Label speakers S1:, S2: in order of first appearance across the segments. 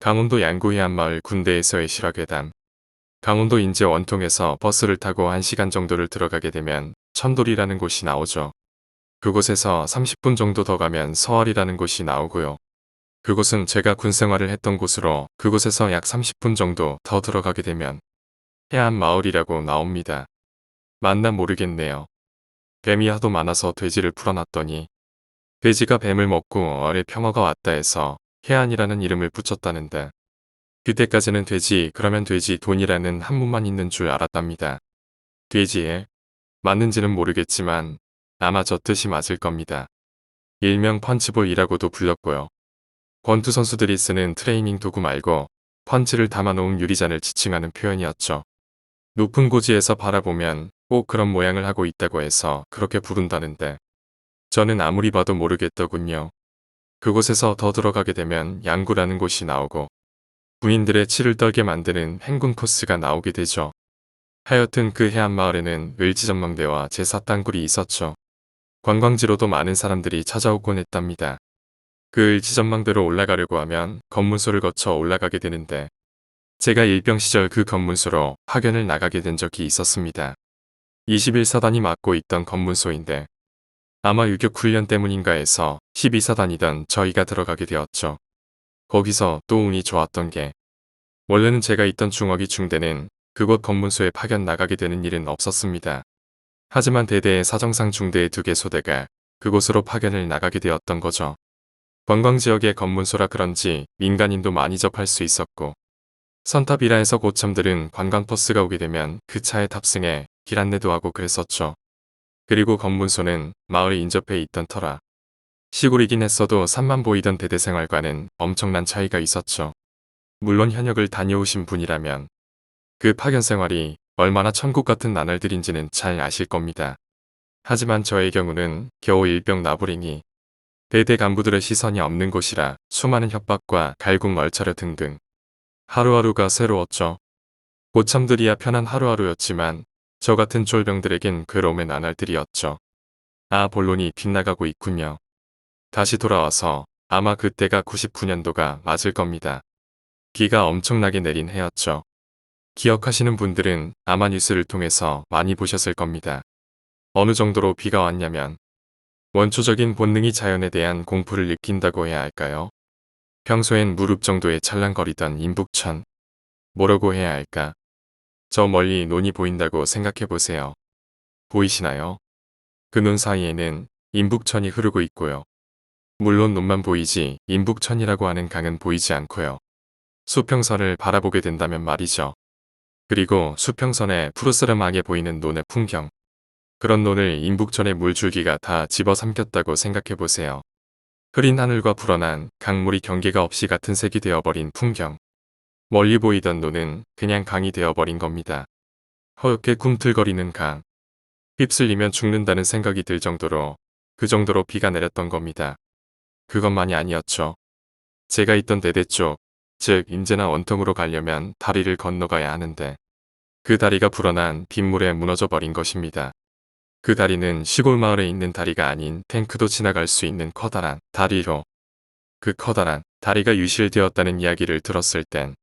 S1: 강원도 양구 해안마을 군대에서의 실화괴담. 강원도 인제 원통에서 버스를 타고 1시간 정도를 들어가게 되면 천돌이라는 곳이 나오죠. 그곳에서 30분 정도 더 가면 서월이라는 곳이 나오고요. 그곳은 제가 군 생활을 했던 곳으로 그곳에서 약 30분 정도 더 들어가게 되면 해안마을이라고 나옵니다. 맞나 모르겠네요. 뱀이 하도 많아서 돼지를 풀어놨더니 돼지가 뱀을 먹고 어뢰 평화가 왔다 해서 해안이라는 이름을 붙였다는데 그때까지는 돼지 그러면 돼지 돈이라는 한문만 있는 줄 알았답니다. 돼지에 맞는지는 모르겠지만 아마 저 뜻이 맞을 겁니다. 일명 펀치볼이라고도 불렸고요. 권투 선수들이 쓰는 트레이닝 도구 말고 펀치를 담아놓은 유리잔을 지칭하는 표현이었죠. 높은 고지에서 바라보면 꼭 그런 모양을 하고 있다고 해서 그렇게 부른다는데 저는 아무리 봐도 모르겠더군요. 그곳에서 더 들어가게 되면 양구라는 곳이 나오고 군인들의 치를 떨게 만드는 행군 코스가 나오게 되죠. 하여튼 그 해안마을에는 을지전망대와 제사땅굴이 있었죠. 관광지로도 많은 사람들이 찾아오곤 했답니다. 그 을지전망대로 올라가려고 하면 검문소를 거쳐 올라가게 되는데 제가 일병 시절 그 검문소로 파견을 나가게 된 적이 있었습니다. 21사단이 맡고 있던 검문소인데 아마 유격 훈련 때문인가 해서 12사단이던 저희가 들어가게 되었죠. 거기서 또 운이 좋았던 게 원래는 제가 있던 중억이 중대는 그곳 검문소에 파견 나가게 되는 일은 없었습니다. 하지만 대대의 사정상 중대의 2개 소대가 그곳으로 파견을 나가게 되었던 거죠. 관광지역의 검문소라 그런지 민간인도 많이 접할 수 있었고 선탑이라 해서 고참들은 관광버스가 오게 되면 그 차에 탑승해 길 안내도 하고 그랬었죠. 그리고 검문소는 마을 인접해 있던 터라 시골이긴 했어도 산만 보이던 대대생활과는 엄청난 차이가 있었죠. 물론 현역을 다녀오신 분이라면 그 파견 생활이 얼마나 천국 같은 나날들인지는 잘 아실 겁니다. 하지만 저의 경우는 겨우 일병 나부랭이 대대 간부들의 시선이 없는 곳이라 수많은 협박과 갈굼 얼차려 등등 하루하루가 새로웠죠. 고참들이야 편한 하루하루였지만 저 같은 쫄병들에겐 괴로움의 나날들이었죠. 아 본론이 빗나가고 있군요. 다시 돌아와서 아마 그때가 99년도가 맞을 겁니다. 비가 엄청나게 내린 해였죠. 기억하시는 분들은 아마 뉴스를 통해서 많이 보셨을 겁니다. 어느 정도로 비가 왔냐면 원초적인 본능이 자연에 대한 공포를 느낀다고 해야 할까요? 평소엔 무릎 정도에 찰랑거리던 인북천. 뭐라고 해야 할까? 저 멀리 논이 보인다고 생각해보세요. 보이시나요? 그 논 사이에는 인북천이 흐르고 있고요. 물론 논만 보이지 인북천이라고 하는 강은 보이지 않고요. 수평선을 바라보게 된다면 말이죠. 그리고 수평선에 푸르스름하게 보이는 논의 풍경. 그런 논을 인북천의 물줄기가 다 집어삼켰다고 생각해보세요. 흐린 하늘과 불어난 강물이 경계가 없이 같은 색이 되어버린 풍경. 멀리 보이던 논은 그냥 강이 되어버린 겁니다. 허옇게 꿈틀거리는 강. 휩쓸리면 죽는다는 생각이 들 정도로 그 정도로 비가 내렸던 겁니다. 그것만이 아니었죠. 제가 있던 대대 쪽, 즉 인제나 원통으로 가려면 다리를 건너가야 하는데 그 다리가 불어난 빗물에 무너져 버린 것입니다. 그 다리는 시골 마을에 있는 다리가 아닌 탱크도 지나갈 수 있는 커다란 다리로 그 커다란 다리가 유실되었다는 이야기를 들었을 땐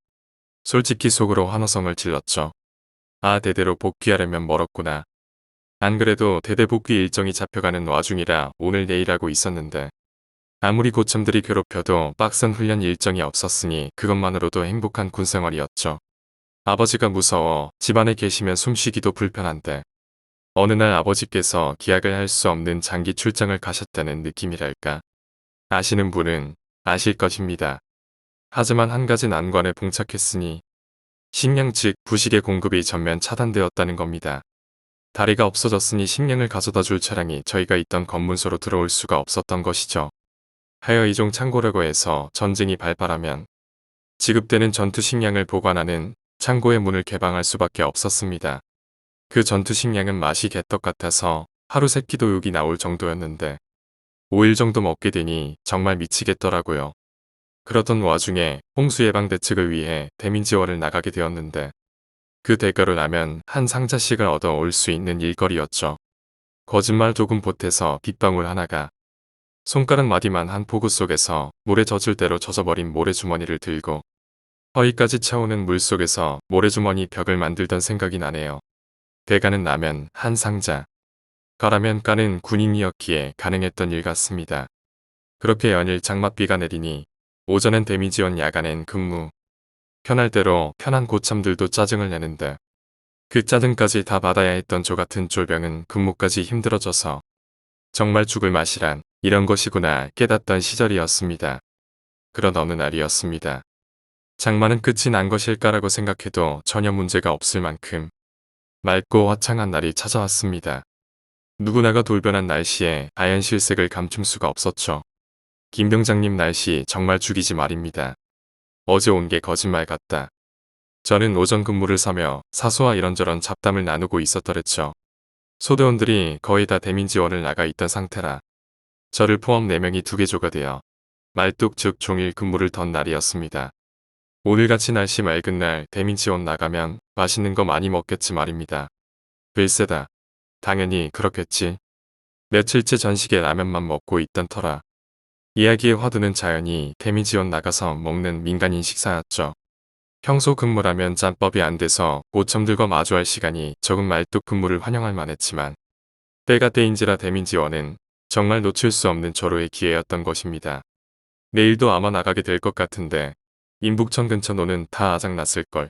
S1: 솔직히 속으로 환호성을 질렀죠. 아 대대로 복귀하려면 멀었구나. 안 그래도 대대 복귀 일정이 잡혀가는 와중이라 오늘 내일 하고 있었는데 아무리 고참들이 괴롭혀도 빡센 훈련 일정이 없었으니 그것만으로도 행복한 군생활이었죠. 아버지가 무서워 집안에 계시면 숨쉬기도 불편한데 어느 날 아버지께서 기약을 할 수 없는 장기 출장을 가셨다는 느낌이랄까. 아시는 분은 아실 것입니다. 하지만 한 가지 난관에 봉착했으니 식량 즉 부식의 공급이 전면 차단되었다는 겁니다. 다리가 없어졌으니 식량을 가져다 줄 차량이 저희가 있던 검문소로 들어올 수가 없었던 것이죠. 하여 이종 창고라고 해서 전쟁이 발발하면 지급되는 전투 식량을 보관하는 창고의 문을 개방할 수밖에 없었습니다. 그 전투 식량은 맛이 개떡 같아서 하루 3끼도 욕이 나올 정도였는데 5일 정도 먹게 되니 정말 미치겠더라고요. 그러던 와중에 홍수 예방 대책을 위해 대민 지원을 나가게 되었는데 그 대가로 라면 한 상자씩을 얻어 올 수 있는 일거리였죠. 거짓말 조금 보태서 빗방울 하나가 손가락 마디만 한 폭우 속에서 물에 젖을 대로 젖어버린 모래주머니를 들고 허리까지 차오는 물속에서 모래주머니 벽을 만들던 생각이 나네요. 대가는 라면 한 상자. 가라면 까는 군인이었기에 가능했던 일 같습니다. 그렇게 연일 장맛비가 내리니 오전엔 데미지원 야간엔 근무. 편할 대로 편한 고참들도 짜증을 내는데 그 짜증까지 다 받아야 했던 저 같은 쫄병은 근무까지 힘들어져서 정말 죽을 맛이란 이런 것이구나 깨닫던 시절이었습니다. 그런 어느 날이었습니다. 장마는 끝이 난 것일까라고 생각해도 전혀 문제가 없을 만큼 맑고 화창한 날이 찾아왔습니다. 누구나가 돌변한 날씨에 하얀 실색을 감출 수가 없었죠. 김 병장님 날씨 정말 죽이지 말입니다. 어제 온 게 거짓말 같다. 저는 오전 근무를 사며 사소와 이런저런 잡담을 나누고 있었더랬죠. 소대원들이 거의 다 대민 지원을 나가 있던 상태라 저를 포함 4명이 두개조가 되어 말뚝 즉 종일 근무를 던 날이었습니다. 오늘같이 날씨 맑은 날 대민 지원 나가면 맛있는 거 많이 먹겠지 말입니다. 글쎄다. 당연히 그렇겠지. 며칠째 전식에 라면만 먹고 있던 터라. 이야기의 화두는 자연히 대민 지원 나가서 먹는 민간인 식사였죠. 평소 근무라면 짬법이 안 돼서 고참들과 마주할 시간이 적은 말뚝 근무를 환영할 만했지만 때가 때인지라 대민 지원은 정말 놓칠 수 없는 절호의 기회였던 것입니다. 내일도 아마 나가게 될 것 같은데 인북천 근처 노는 다 아작났을걸.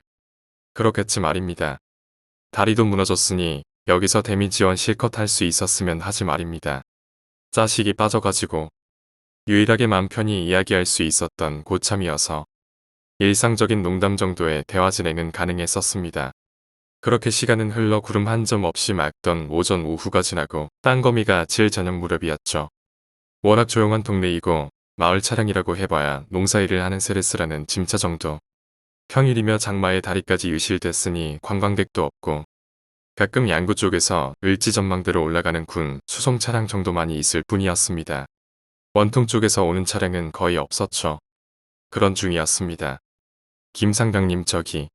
S1: 그렇겠지 말입니다. 다리도 무너졌으니 여기서 대민 지원 실컷 할 수 있었으면 하지 말입니다. 짜식이 빠져가지고 유일하게 맘 편히 이야기할 수 있었던 고참이어서 일상적인 농담 정도의 대화 진행은 가능했었습니다. 그렇게 시간은 흘러 구름 한 점 없이 맑던 오전 오후가 지나고 땅거미가 질 저녁 무렵이었죠. 워낙 조용한 동네이고 마을 차량이라고 해봐야 농사일을 하는 세레스라는 짐차 정도. 평일이며 장마에 다리까지 유실됐으니 관광객도 없고 가끔 양구 쪽에서 을지 전망대로 올라가는 군 수송 차량 정도만이 있을 뿐이었습니다. 원통 쪽에서 오는 차량은 거의 없었죠. 그런 중이었습니다. 김상병님 저기.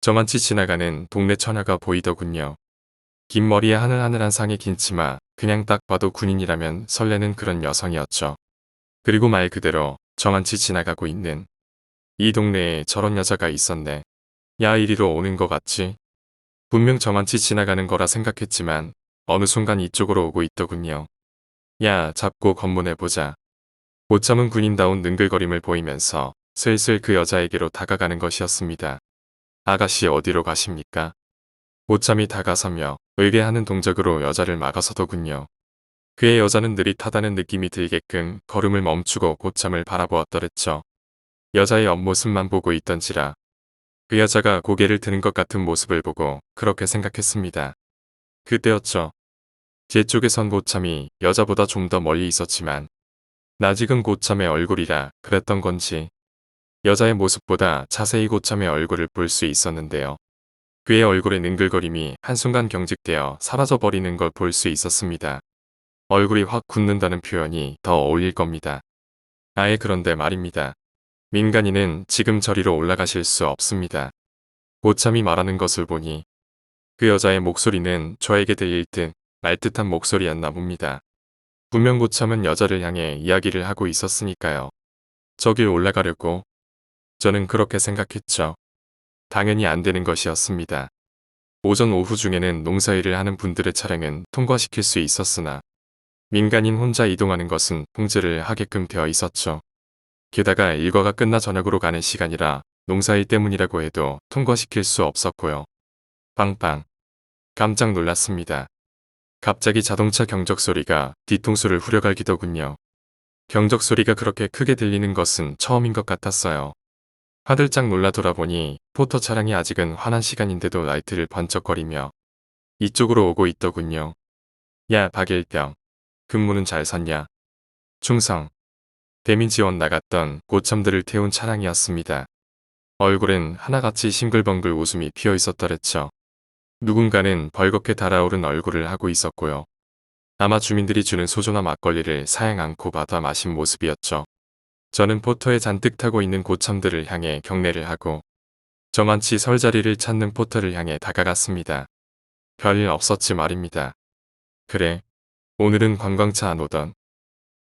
S1: 저만치 지나가는 동네 처녀가 보이더군요. 긴 머리에 하늘하늘한 상의 긴 치마, 그냥 딱 봐도 군인이라면 설레는 그런 여성이었죠. 그리고 말 그대로 저만치 지나가고 있는 이 동네에 저런 여자가 있었네. 야 이리로 오는 거 같지? 분명 저만치 지나가는 거라 생각했지만 어느 순간 이쪽으로 오고 있더군요. 야 잡고 검문해보자. 고참은 군인다운 능글거림을 보이면서 슬슬 그 여자에게로 다가가는 것이었습니다. 아가씨 어디로 가십니까? 고참이 다가서며 의뢰하는 동작으로 여자를 막아서더군요. 그의 여자는 느릿하다는 느낌이 들게끔 걸음을 멈추고 고참을 바라보았더랬죠. 여자의 옆모습만 보고 있던지라 그 여자가 고개를 드는 것 같은 모습을 보고 그렇게 생각했습니다. 그때였죠. 제 쪽에 선 고참이 여자보다 좀 더 멀리 있었지만 낯익은 고참의 얼굴이라 그랬던 건지 여자의 모습보다 자세히 고참의 얼굴을 볼 수 있었는데요. 그의 얼굴의 능글거림이 한순간 경직되어 사라져버리는 걸 볼 수 있었습니다. 얼굴이 확 굳는다는 표현이 더 어울릴 겁니다. 아예 그런데 말입니다. 민간인은 지금 저리로 올라가실 수 없습니다. 고참이 말하는 것을 보니 그 여자의 목소리는 저에게 들릴 듯 말듯한 목소리였나 봅니다. 분명 고참은 여자를 향해 이야기를 하고 있었으니까요. 저길 올라가려고 저는 그렇게 생각했죠. 당연히 안 되는 것이었습니다. 오전 오후 중에는 농사일을 하는 분들의 차량은 통과시킬 수 있었으나 민간인 혼자 이동하는 것은 통제를 하게끔 되어 있었죠. 게다가 일과가 끝나 저녁으로 가는 시간이라 농사일 때문이라고 해도 통과시킬 수 없었고요. 빵빵. 깜짝 놀랐습니다. 갑자기 자동차 경적 소리가 뒤통수를 후려갈기더군요. 경적 소리가 그렇게 크게 들리는 것은 처음인 것 같았어요. 화들짝 놀라 돌아보니 포터 차량이 아직은 환한 시간인데도 라이트를 번쩍거리며 이쪽으로 오고 있더군요. 야 박일병. 근무는 잘 섰냐? 충성. 대민 지원 나갔던 고참들을 태운 차량이었습니다. 얼굴엔 하나같이 싱글벙글 웃음이 피어 있었더랬죠. 누군가는 벌겋게 달아오른 얼굴을 하고 있었고요. 아마 주민들이 주는 소주나 막걸리를 사양 않고 받아 마신 모습이었죠. 저는 포터에 잔뜩 타고 있는 고참들을 향해 경례를 하고 저만치 설 자리를 찾는 포터를 향해 다가갔습니다. 별일 없었지 말입니다. 그래, 오늘은 관광차 안 오던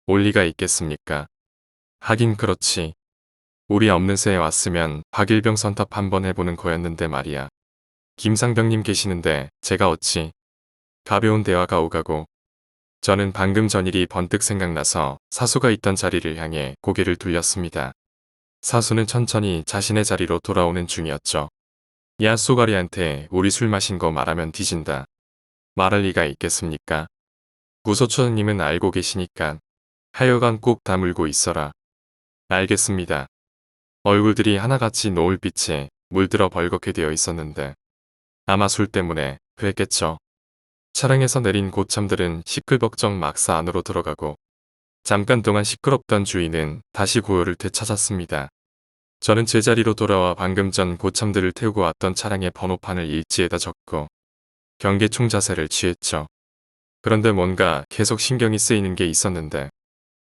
S1: 올 리가 있겠습니까? 하긴 그렇지. 우리 없는 새에 왔으면 박일병 선탑 한번 해보는 거였는데 말이야. 김상병님 계시는데 제가 어찌. 가벼운 대화가 오가고 저는 방금 전 일이 번뜩 생각나서 사수가 있던 자리를 향해 고개를 돌렸습니다. 사수는 천천히 자신의 자리로 돌아오는 중이었죠. 야 쏘가리한테 우리 술 마신 거 말하면 뒤진다. 말할 리가 있겠습니까? 구소초장님은 알고 계시니까 하여간 꼭 다물고 있어라. 알겠습니다. 얼굴들이 하나같이 노을빛에 물들어 벌겋게 되어 있었는데 아마 술 때문에 그랬겠죠. 차량에서 내린 고참들은 시끌벅적 막사 안으로 들어가고 잠깐 동안 시끄럽던 주인은 다시 고요를 되찾았습니다. 저는 제자리로 돌아와 방금 전 고참들을 태우고 왔던 차량의 번호판을 일지에다 적고 경계총 자세를 취했죠. 그런데 뭔가 계속 신경이 쓰이는 게 있었는데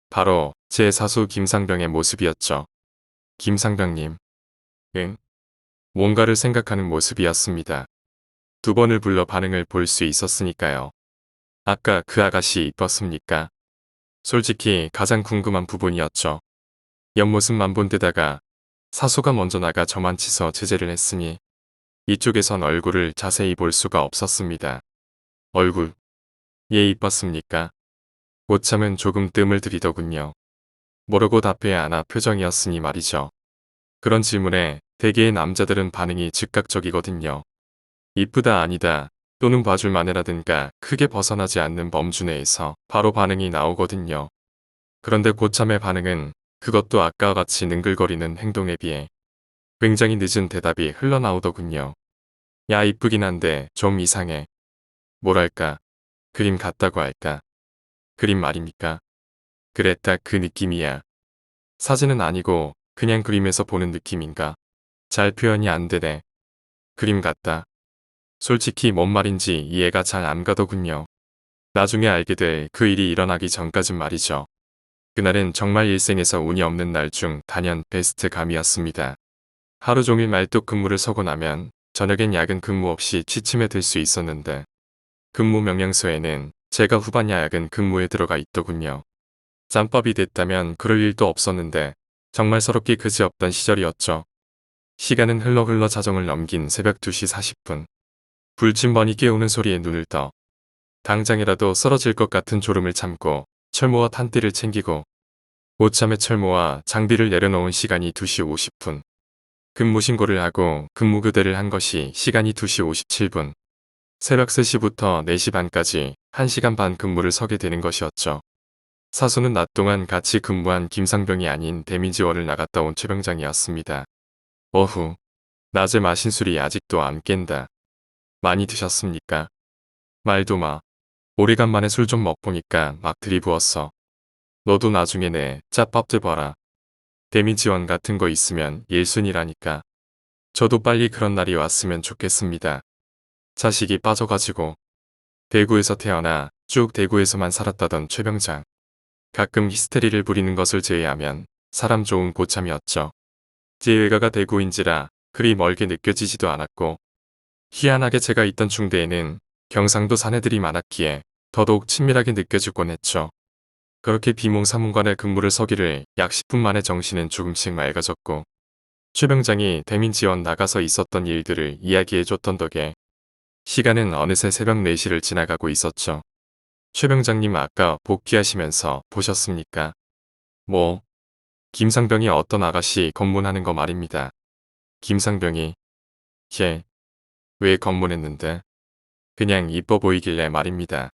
S1: 바로 제 사수 김상병의 모습이었죠. 김상병님. 응? 뭔가를 생각하는 모습이었습니다. 두 번을 불러 반응을 볼 수 있었으니까요. 아까 그 아가씨 이뻤습니까? 솔직히 가장 궁금한 부분이었죠. 옆모습만 본 데다가 사수가 먼저 나가 저만 치서 제재를 했으니 이쪽에선 얼굴을 자세히 볼 수가 없었습니다. 얼굴. 예 이뻤습니까? 고참은 조금 뜸을 들이더군요. 모르고 답해야 하나 표정이었으니 말이죠. 그런 질문에 대개의 남자들은 반응이 즉각적이거든요. 이쁘다 아니다 또는 봐줄 만해라든가 크게 벗어나지 않는 범주 내에서 바로 반응이 나오거든요. 그런데 고참의 반응은 그것도 아까와 같이 능글거리는 행동에 비해 굉장히 늦은 대답이 흘러나오더군요. 야 이쁘긴 한데 좀 이상해. 뭐랄까 그림 같다고 할까. 그림 말입니까? 그래 딱 그 느낌이야. 사진은 아니고 그냥 그림에서 보는 느낌인가? 잘 표현이 안 되네. 그림 같다. 솔직히 뭔 말인지 이해가 잘 안 가더군요. 나중에 알게 될 그 일이 일어나기 전까진 말이죠. 그날은 정말 일생에서 운이 없는 날 중 단연 베스트 감이었습니다. 하루 종일 말뚝 근무를 서고 나면 저녁엔 야근 근무 없이 취침에 들 수 있었는데 근무 명령서에는 제가 후반 야근 근무에 들어가 있더군요. 짬밥이 됐다면 그럴 일도 없었는데 정말 서럽게 그지없던 시절이었죠. 시간은 흘러 자정을 넘긴 새벽 2시 40분. 불침번이 깨우는 소리에 눈을 떠 당장이라도 쓰러질 것 같은 졸음을 참고 철모와 탄띠를 챙기고 고참의 철모와 장비를 내려놓은 시간이 2시 50분. 근무 신고를 하고 근무 교대를 한 것이 시간이 2시 57분. 새벽 3시부터 4시 반까지 1시간 반 근무를 서게 되는 것이었죠. 사수는 낮 동안 같이 근무한 김상병이 아닌 데미지원을 나갔다 온 최병장이었습니다. 어후, 낮에 마신 술이 아직도 안 깬다. 많이 드셨습니까? 말도 마. 오래간만에 술 좀 먹보니까 막 들이부었어. 너도 나중에 내 짭밥들 봐라. 데미지원 같은 거 있으면 1순위라니까. 저도 빨리 그런 날이 왔으면 좋겠습니다. 자식이 빠져가지고. 대구에서 태어나 쭉 대구에서만 살았다던 최병장. 가끔 히스테리를 부리는 것을 제외하면 사람 좋은 고참이었죠. 제 외가가 대구인지라 그리 멀게 느껴지지도 않았고 희한하게 제가 있던 중대에는 경상도 사내들이 많았기에 더더욱 친밀하게 느껴지곤 했죠. 그렇게 비몽사몽간의 근무를 서기를 약 10분 만에 정신은 조금씩 맑아졌고 최병장이 대민 지원 나가서 있었던 일들을 이야기해줬던 덕에 시간은 어느새 새벽 4시를 지나가고 있었죠. 최병장님 아까 복귀하시면서 보셨습니까? 뭐? 김상병이 어떤 아가씨 검문하는 거 말입니다. 김상병이 걔 왜 검문했는데? 그냥 이뻐 보이길래 말입니다.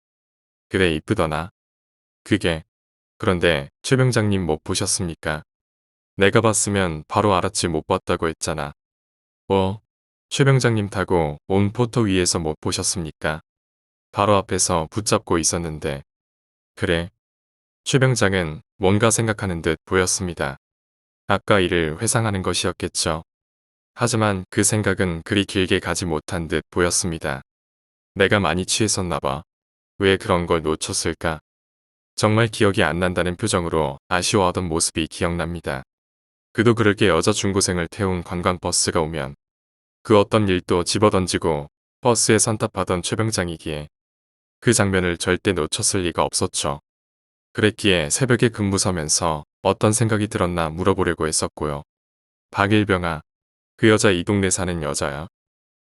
S1: 그래 이쁘더나? 그게 그런데 최병장님 못 보셨습니까? 내가 봤으면 바로 알았지 못 봤다고 했잖아. 뭐? 최병장님 타고 온 포터 위에서 못 보셨습니까? 바로 앞에서 붙잡고 있었는데. 그래. 최병장은 뭔가 생각하는 듯 보였습니다. 아까 일을 회상하는 것이었겠죠. 하지만 그 생각은 그리 길게 가지 못한 듯 보였습니다. 내가 많이 취했었나 봐. 왜 그런 걸 놓쳤을까? 정말 기억이 안 난다는 표정으로 아쉬워하던 모습이 기억납니다. 그도 그렇게 여자 중고생을 태운 관광버스가 오면 그 어떤 일도 집어던지고 버스에 선탑하던 최병장이기에 그 장면을 절대 놓쳤을 리가 없었죠. 그랬기에 새벽에 근무 서면서 어떤 생각이 들었나 물어보려고 했었고요. 박일병아, 그 여자 이 동네 사는 여자야?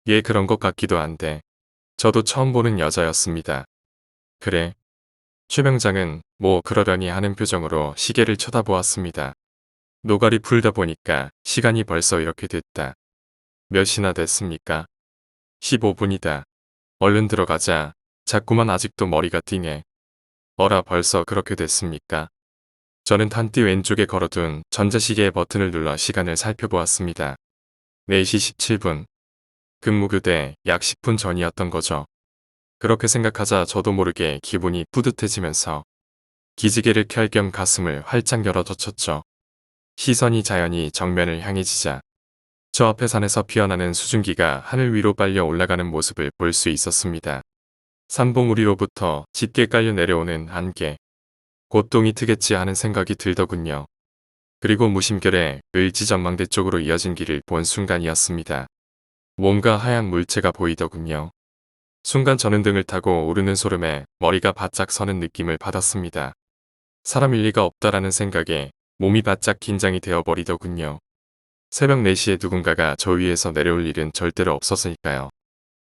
S1: 얘 그런 것 같기도 한데. 저도 처음 보는 여자였습니다. 그래. 최 병장은 뭐 그러려니 하는 표정으로 시계를 쳐다보았습니다. 노가리 풀다 보니까 시간이 벌써 이렇게 됐다. 몇 시나 됐습니까? 15분이다. 얼른 들어가자. 자꾸만 아직도 머리가 띵해. 어라 벌써 그렇게 됐습니까? 저는 탄띠 왼쪽에 걸어둔 전자시계의 버튼을 눌러 시간을 살펴보았습니다. 4시 17분. 근무교대 약 10분 전이었던 거죠. 그렇게 생각하자 저도 모르게 기분이 뿌듯해지면서 기지개를 켤 겸 가슴을 활짝 열어 젖혔죠. 시선이 자연히 정면을 향해지자 저 앞에 산에서 피어나는 수증기가 하늘 위로 빨려 올라가는 모습을 볼 수 있었습니다. 산봉우리로부터 짙게 깔려 내려오는 안개. 곧동이 트겠지 하는 생각이 들더군요. 그리고 무심결에 을지 전망대 쪽으로 이어진 길을 본 순간이었습니다. 뭔가 하얀 물체가 보이더군요. 순간 저는 등을 타고 오르는 소름에 머리가 바짝 서는 느낌을 받았습니다. 사람일 리가 없다라는 생각에 몸이 바짝 긴장이 되어버리더군요. 새벽 4시에 누군가가 저 위에서 내려올 일은 절대로 없었으니까요.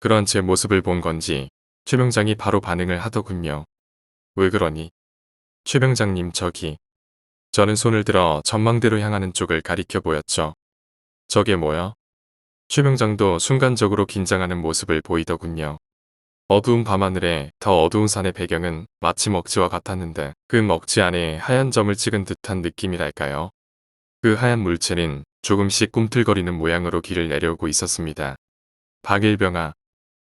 S1: 그런 제 모습을 본 건지 최 병장이 바로 반응을 하더군요. 왜 그러니? 최 병장님 저기. 저는 손을 들어 전망대로 향하는 쪽을 가리켜 보였죠. 저게 뭐야? 최 병장도 순간적으로 긴장하는 모습을 보이더군요. 어두운 밤하늘에 더 어두운 산의 배경은 마치 먹지와 같았는데 그 먹지 안에 하얀 점을 찍은 듯한 느낌이랄까요? 그 하얀 물체는 조금씩 꿈틀거리는 모양으로 길을 내려오고 있었습니다. 박일병아,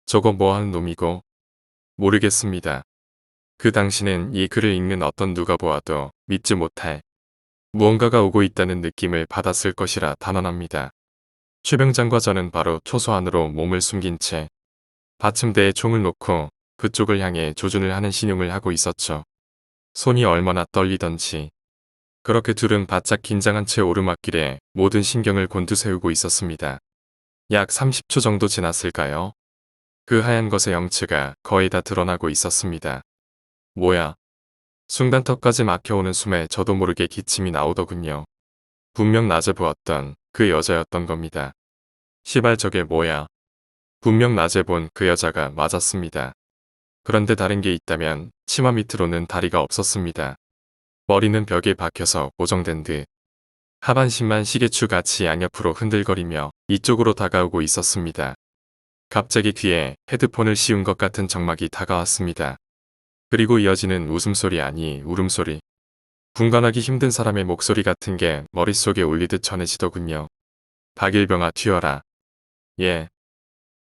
S1: 저거 뭐하는 놈이고? 모르겠습니다. 그 당시는 이 글을 읽는 어떤 누가 보아도 믿지 못할 무언가가 오고 있다는 느낌을 받았을 것이라 단언합니다. 최 병장과 저는 바로 초소 안으로 몸을 숨긴 채 받침대에 총을 놓고 그쪽을 향해 조준을 하는 신용을 하고 있었죠. 손이 얼마나 떨리던지. 그렇게 둘은 바짝 긴장한 채 오르막길에 모든 신경을 곤두세우고 있었습니다. 약 30초 정도 지났을까요? 그 하얀 것의 영체가 거의 다 드러나고 있었습니다. 뭐야? 순간 턱까지 막혀오는 숨에 저도 모르게 기침이 나오더군요. 분명 낮에 보았던 그 여자였던 겁니다. 시발 저게 뭐야? 분명 낮에 본 그 여자가 맞았습니다. 그런데 다른 게 있다면 치마 밑으로는 다리가 없었습니다. 머리는 벽에 박혀서 고정된 듯 하반신만 시계추같이 양옆으로 흔들거리며 이쪽으로 다가오고 있었습니다. 갑자기 귀에 헤드폰을 씌운 것 같은 정막이 다가왔습니다. 그리고 이어지는 웃음소리 아니 울음소리. 분간하기 힘든 사람의 목소리 같은 게 머릿속에 울리듯 전해지더군요. 박일병아 튀어라. 예.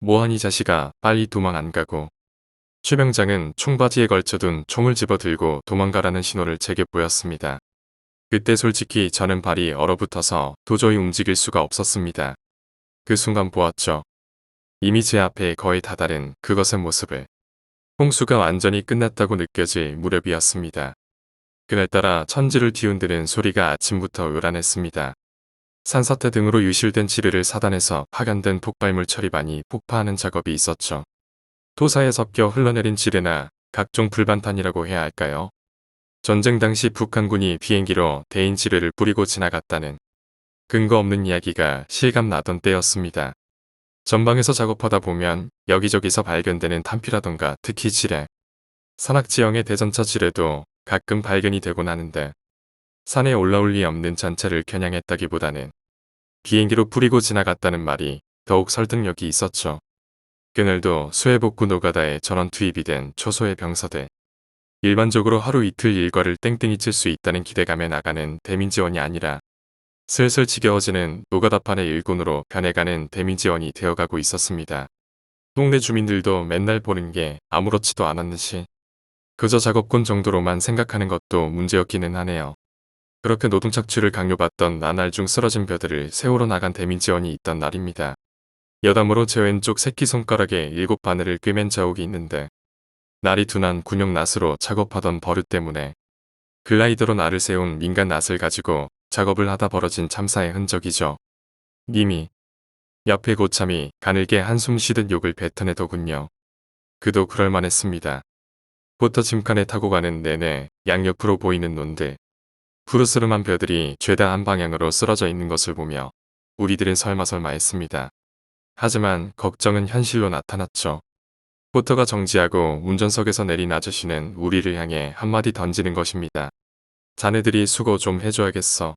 S1: 뭐하니 자식아 빨리 도망 안 가고. 최 병장은 총바지에 걸쳐둔 총을 집어 들고 도망가라는 신호를 제게 보였습니다. 그때 솔직히 저는 발이 얼어붙어서 도저히 움직일 수가 없었습니다. 그 순간 보았죠. 이미 제 앞에 거의 다다른 그것의 모습을. 홍수가 완전히 끝났다고 느껴질 무렵이었습니다. 그날따라 천지를 뒤흔드는 소리가 아침부터 요란했습니다. 산사태 등으로 유실된 지뢰를 사단해서 파견된 폭발물 처리반이 폭파하는 작업이 있었죠. 토사에 섞여 흘러내린 지뢰나 각종 불반탄이라고 해야 할까요? 전쟁 당시 북한군이 비행기로 대인 지뢰를 뿌리고 지나갔다는 근거 없는 이야기가 실감 나던 때였습니다. 전방에서 작업하다 보면 여기저기서 발견되는 탄피라던가 특히 지뢰, 산악지형의 대전차 지뢰도 가끔 발견이 되곤 하는데 산에 올라올 리 없는 전차를 겨냥했다기보다는 비행기로 뿌리고 지나갔다는 말이 더욱 설득력이 있었죠. 그날도 수해복구 노가다에 전원 투입이 된 초소의 병사들. 일반적으로 하루 이틀 일과를 땡땡이 칠 수 있다는 기대감에 나가는 대민지원이 아니라 슬슬 지겨워지는 노가다판의 일꾼으로 변해가는 대민지원이 되어가고 있었습니다. 동네 주민들도 맨날 보는 게 아무렇지도 않았듯이 그저 작업군 정도로만 생각하는 것도 문제였기는 하네요. 그렇게 노동 착취를 강요받던 나날 중 쓰러진 벼들을 세우러 나간 대민지원이 있던 날입니다. 여담으로 제 왼쪽 새끼손가락에 7바늘을 꿰맨 자국이 있는데 날이 둔한 군용 낫으로 작업하던 버릇 때문에 글라이더로 날을 세운 민간 낫을 가지고 작업을 하다 벌어진 참사의 흔적이죠. 님이 옆에 고참이 가늘게 한숨 쉬듯 욕을 뱉어내더군요. 그도 그럴만했습니다. 포터 짐칸에 타고 가는 내내 양옆으로 보이는 논들, 푸르스름한 벼들이 죄다 한 방향으로 쓰러져 있는 것을 보며 우리들은 설마 했습니다. 하지만 걱정은 현실로 나타났죠. 포터가 정지하고 운전석에서 내린 아저씨는 우리를 향해 한마디 던지는 것입니다. 자네들이 수고 좀 해줘야겠어.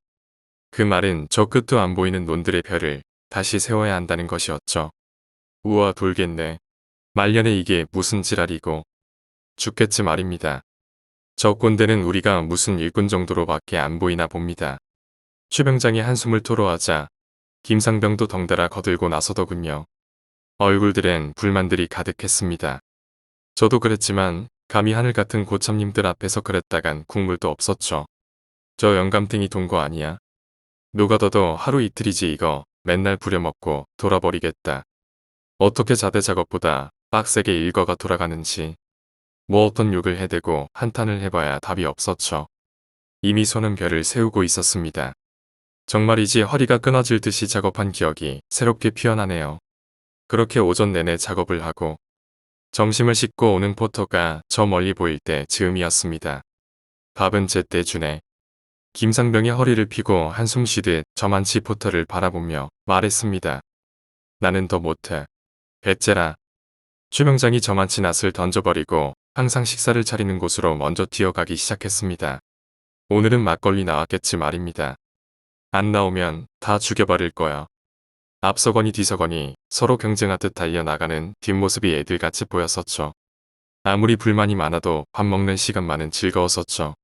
S1: 그 말은 저 끝도 안 보이는 논들의 별을 다시 세워야 한다는 것이었죠. 우와 돌겠네. 말년에 이게 무슨 지랄이고. 죽겠지 말입니다. 저 꼰대는 우리가 무슨 일꾼 정도로밖에 안 보이나 봅니다. 최병장이 한숨을 토로하자 김상병도 덩달아 거들고 나서더군요. 얼굴들엔 불만들이 가득했습니다. 저도 그랬지만 감히 하늘 같은 고참님들 앞에서 그랬다간 국물도 없었죠. 저 영감탱이 동거 아니야? 노가더도 하루 이틀이지 이거 맨날 부려먹고 돌아버리겠다. 어떻게 자대 작업보다 빡세게 일거가 돌아가는지 뭐 어떤 욕을 해대고 한탄을 해봐야 답이 없었죠. 이미 손은 별을 세우고 있었습니다. 정말이지 허리가 끊어질 듯이 작업한 기억이 새롭게 피어나네요. 그렇게 오전 내내 작업을 하고 점심을 씻고 오는 포터가 저 멀리 보일 때 즈음이었습니다. 밥은 제때 주네. 김상병이 허리를 펴고 한숨 쉬듯 저만치 포터를 바라보며 말했습니다. 나는 더 못해. 배째라. 최병장이 저만치 낯을 던져버리고 항상 식사를 차리는 곳으로 먼저 뛰어가기 시작했습니다. 오늘은 막걸리 나왔겠지 말입니다. 안 나오면 다 죽여버릴 거야. 앞서거니 뒤서거니 서로 경쟁하듯 달려나가는 뒷모습이 애들같이 보였었죠. 아무리 불만이 많아도 밥 먹는 시간만은 즐거웠었죠.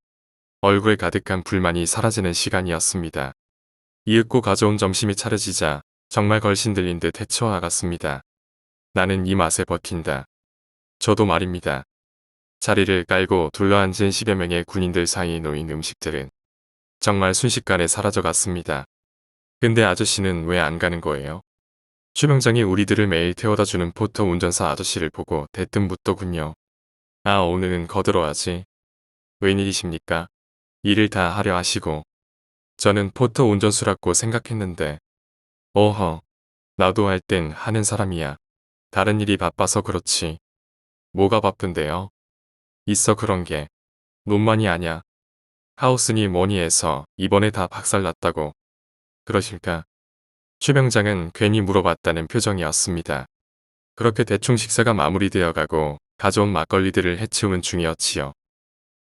S1: 얼굴에 가득한 불만이 사라지는 시간이었습니다. 이윽고 가져온 점심이 차려지자 정말 걸신 들린 듯 헤쳐나갔습니다. 나는 이 맛에 버틴다. 저도 말입니다. 자리를 깔고 둘러앉은 10여 명의 군인들 사이에 놓인 음식들은 정말 순식간에 사라져갔습니다. 근데 아저씨는 왜 안 가는 거예요? 최병장이 우리들을 매일 태워다주는 포터 운전사 아저씨를 보고 대뜸 묻더군요. 아 오늘은 거들어야지. 웬일이십니까? 일을 다 하려 하시고. 저는 포터 운전수라고 생각했는데. 어허. 나도 할 땐 하는 사람이야. 다른 일이 바빠서 그렇지. 뭐가 바쁜데요? 있어 그런 게. 논만이 아냐. 하우스니 뭐니 해서 이번에 다 박살났다고. 그러실까? 최병장은 괜히 물어봤다는 표정이었습니다. 그렇게 대충 식사가 마무리되어 가고 가져온 막걸리들을 해치우는 중이었지요.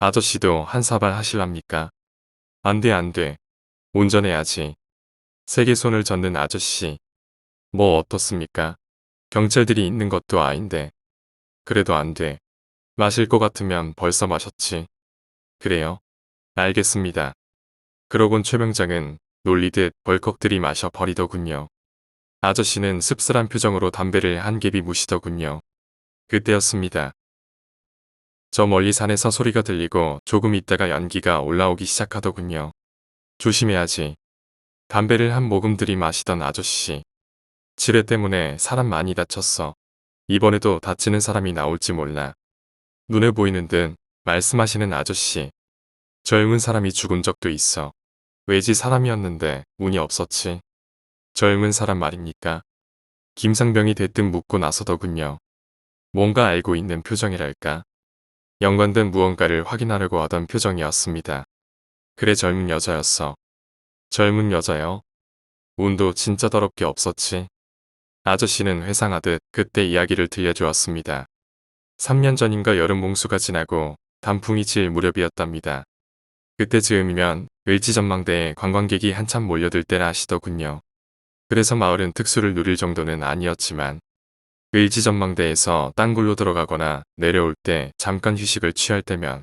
S1: 아저씨도 한 사발 하실랍니까? 안 돼. 운전해야지. 세게 손을 젓는 아저씨. 뭐 어떻습니까? 경찰들이 있는 것도 아닌데. 그래도 안 돼. 마실 것 같으면 벌써 마셨지. 그래요? 알겠습니다. 그러곤 최병장은 놀리듯 벌컥 들이마셔 버리더군요. 아저씨는 씁쓸한 표정으로 담배를 한 개비 무시더군요. 그때였습니다. 저 멀리 산에서 소리가 들리고 조금 있다가 연기가 올라오기 시작하더군요. 조심해야지. 담배를 한 모금 들이마시던 아저씨. 지뢰 때문에 사람 많이 다쳤어. 이번에도 다치는 사람이 나올지 몰라. 눈에 보이는 듯 말씀하시는 아저씨. 젊은 사람이 죽은 적도 있어. 외지 사람이었는데 운이 없었지. 젊은 사람 말입니까? 김상병이 대뜸 묻고 나서더군요. 뭔가 알고 있는 표정이랄까. 연관된 무언가를 확인하려고 하던 표정이었습니다. 그래 젊은 여자였어. 젊은 여자요? 운도 진짜 더럽게 없었지. 아저씨는 회상하듯 그때 이야기를 들려주었습니다. 3년 전인가 여름 몽수가 지나고 단풍이 질 무렵이었답니다. 그때 즈음이면 을지전망대에 관광객이 한참 몰려들 때라 하시더군요. 그래서 마을은 특수를 누릴 정도는 아니었지만 을지전망대에서 딴굴로 들어가거나 내려올 때 잠깐 휴식을 취할 때면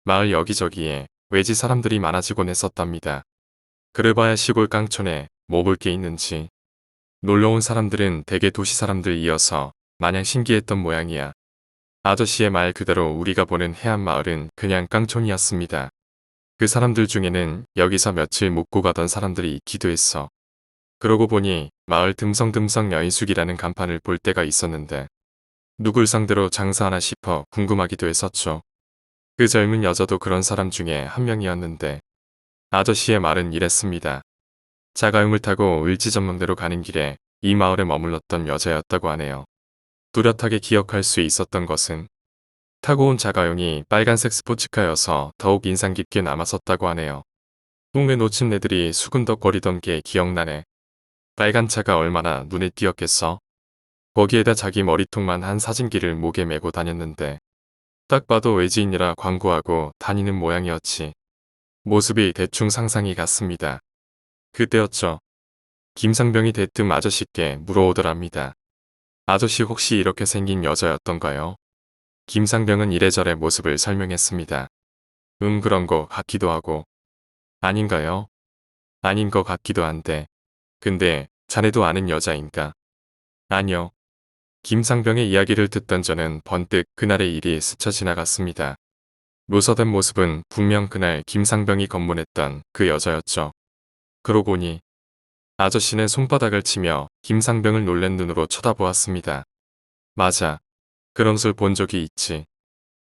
S1: 마을 여기저기에 외지 사람들이 많아지곤 했었답니다. 그래봐야 시골 깡촌에 뭐 볼 게 있는지. 놀러온 사람들은 대개 도시 사람들이어서 마냥 신기했던 모양이야. 아저씨의 말 그대로 우리가 보는 해안마을은 그냥 깡촌이었습니다. 그 사람들 중에는 여기서 며칠 묵고 가던 사람들이 있기도 했어. 그러고 보니 마을 듬성듬성 여인숙이라는 간판을 볼 때가 있었는데 누굴 상대로 장사하나 싶어 궁금하기도 했었죠. 그 젊은 여자도 그런 사람 중에 한 명이었는데 아저씨의 말은 이랬습니다. 자가용을 타고 을지전망대로 가는 길에 이 마을에 머물렀던 여자였다고 하네요. 뚜렷하게 기억할 수 있었던 것은 타고 온 자가용이 빨간색 스포츠카여서 더욱 인상 깊게 남았었다고 하네요. 동네 노친네들이 수근덕거리던 게 기억나네. 빨간 차가 얼마나 눈에 띄었겠어. 거기에다 자기 머리통만 한 사진기를 목에 메고 다녔는데 딱 봐도 외지인이라 광고하고 다니는 모양이었지. 모습이 대충 상상이 갔습니다. 그때였죠. 김상병이 대뜸 아저씨께 물어오더랍니다. 아저씨 혹시 이렇게 생긴 여자였던가요? 김상병은 이래저래 모습을 설명했습니다. 그런 거 같기도 하고. 아닌가요? 아닌 거 같기도 한데. 근데 자네도 아는 여자인가? 아니요. 김상병의 이야기를 듣던 저는 번뜩 그날의 일이 스쳐 지나갔습니다. 묘사된 모습은 분명 그날 김상병이 검문했던 그 여자였죠. 그러고 보니 아저씨는 손바닥을 치며 김상병을 놀란 눈으로 쳐다보았습니다. 맞아. 그런 술 본 적이 있지.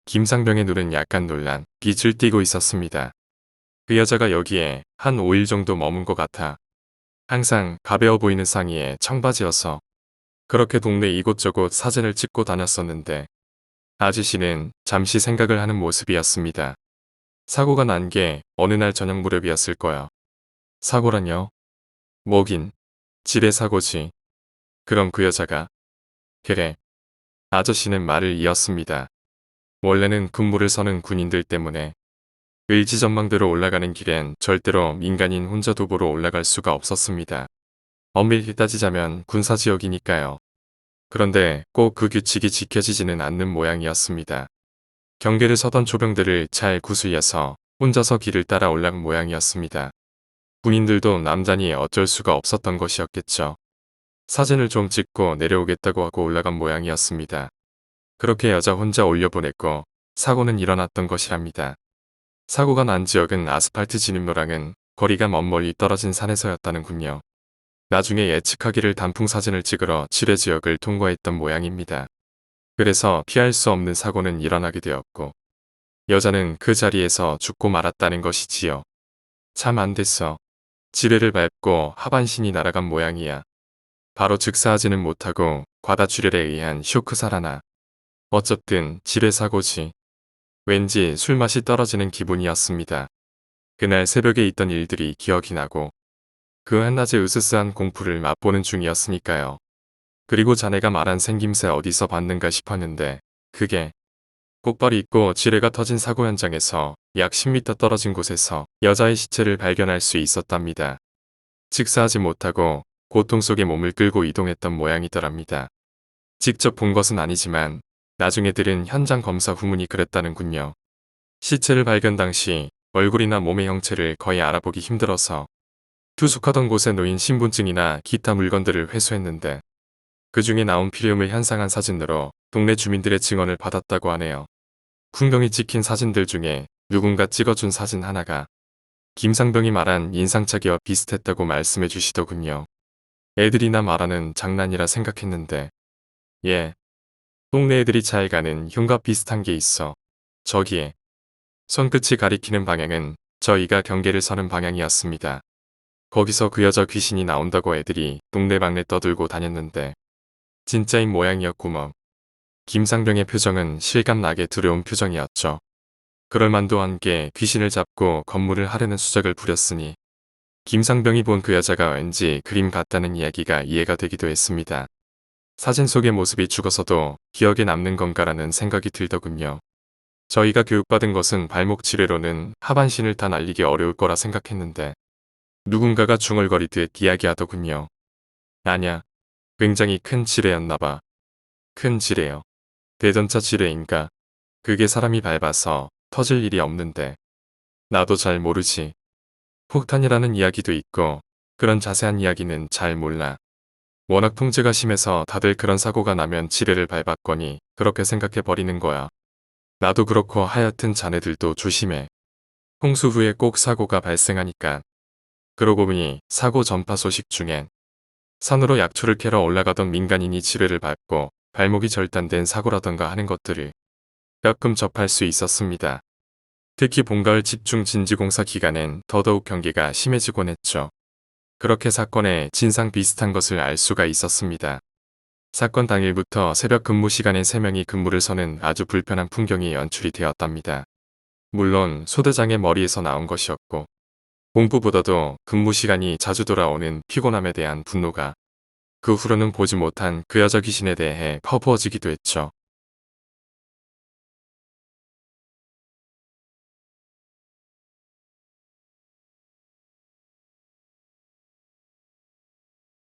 S1: 김상병의 눈은 약간 놀란 빛을 띠고 있었습니다. 그 여자가 여기에 한 5일 정도 머문 것 같아. 항상 가벼워 보이는 상의에 청바지여서 그렇게 동네 이곳저곳 사진을 찍고 다녔었는데 아저씨는 잠시 생각을 하는 모습이었습니다. 사고가 난 게 어느 날 저녁 무렵이었을 거야. 사고라뇨? 뭐긴. 지뢰 사고지. 그럼 그 여자가. 그래. 아저씨는 말을 이었습니다. 원래는 근무를 서는 군인들 때문에 의지 전망대로 올라가는 길엔 절대로 민간인 혼자 도보로 올라갈 수가 없었습니다. 엄밀히 따지자면 군사지역이니까요. 그런데 꼭 그 규칙이 지켜지지는 않는 모양이었습니다. 경계를 서던 조병들을 잘 구슬려서 혼자서 길을 따라 올라간 모양이었습니다. 군인들도 남자니 어쩔 수가 없었던 것이었겠죠. 사진을 좀 찍고 내려오겠다고 하고 올라간 모양이었습니다. 그렇게 여자 혼자 올려보냈고 사고는 일어났던 것이랍니다. 사고가 난 지역은 아스팔트 진입로랑은 거리가 먼 멀리 떨어진 산에서였다는군요. 나중에 예측하기를 단풍 사진을 찍으러 지뢰 지역을 통과했던 모양입니다. 그래서 피할 수 없는 사고는 일어나게 되었고 여자는 그 자리에서 죽고 말았다는 것이지요. 참 안 됐어. 지뢰를 밟고 하반신이 날아간 모양이야. 바로 즉사하지는 못하고 과다출혈에 의한 쇼크사라나. 어쨌든 지뢰 사고지. 왠지 술맛이 떨어지는 기분이었습니다. 그날 새벽에 있던 일들이 기억이 나고 그 한낮에 으스스한 공포를 맛보는 중이었으니까요. 그리고 자네가 말한 생김새 어디서 봤는가 싶었는데 그게 꼭발이 있고 지뢰가 터진 사고 현장에서 약 10m 떨어진 곳에서 여자의 시체를 발견할 수 있었답니다. 즉사하지 못하고 고통 속에 몸을 끌고 이동했던 모양이더랍니다. 직접 본 것은 아니지만 나중에 들은 현장 검사 후문이 그랬다는군요. 시체를 발견 당시 얼굴이나 몸의 형체를 거의 알아보기 힘들어서 투숙하던 곳에 놓인 신분증이나 기타 물건들을 회수했는데 그 중에 나온 필름을 현상한 사진으로 동네 주민들의 증언을 받았다고 하네요. 풍경이 찍힌 사진들 중에 누군가 찍어준 사진 하나가 김상병이 말한 인상착의와 비슷했다고 말씀해 주시더군요. 애들이나 말하는 장난이라 생각했는데 예, 동네 애들이 잘 가는 흉과 비슷한 게 있어. 저기에 손끝이 가리키는 방향은 저희가 경계를 서는 방향이었습니다. 거기서 그 여자 귀신이 나온다고 애들이 동네방네 떠들고 다녔는데 진짜인 모양이었구먼. 김상병의 표정은 실감나게 두려운 표정이었죠. 그럴만도 한 게 귀신을 잡고 건물을 하려는 수작을 부렸으니 김상병이 본 그 여자가 왠지 그림 같다는 이야기가 이해가 되기도 했습니다. 사진 속의 모습이 죽어서도 기억에 남는 건가라는 생각이 들더군요. 저희가 교육받은 것은 발목 지뢰로는 하반신을 다 날리기 어려울 거라 생각했는데 누군가가 중얼거리듯 이야기하더군요. 아냐, 굉장히 큰 지뢰였나봐. 큰 지뢰요. 대전차 지뢰인가? 그게 사람이 밟아서 터질 일이 없는데. 나도 잘 모르지. 폭탄이라는 이야기도 있고 그런 자세한 이야기는 잘 몰라. 워낙 통제가 심해서 다들 그런 사고가 나면 지뢰를 밟았거니 그렇게 생각해버리는 거야. 나도 그렇고 하여튼 자네들도 조심해. 홍수 후에 꼭 사고가 발생하니까. 그러고 보니 사고 전파 소식 중엔 산으로 약초를 캐러 올라가던 민간인이 지뢰를 밟고 발목이 절단된 사고라던가 하는 것들을 가끔 접할 수 있었습니다. 특히 봄가을 집중 진지공사 기간엔 더더욱 경계가 심해지곤 했죠. 그렇게 사건의 진상 비슷한 것을 알 수가 있었습니다. 사건 당일부터 새벽 근무 시간에 3명이 근무를 서는 아주 불편한 풍경이 연출이 되었답니다. 물론 소대장의 머리에서 나온 것이었고 공부보다도 근무 시간이 자주 돌아오는 피곤함에 대한 분노가 그 후로는 보지 못한 그 여자 귀신에 대해 퍼부어지기도 했죠.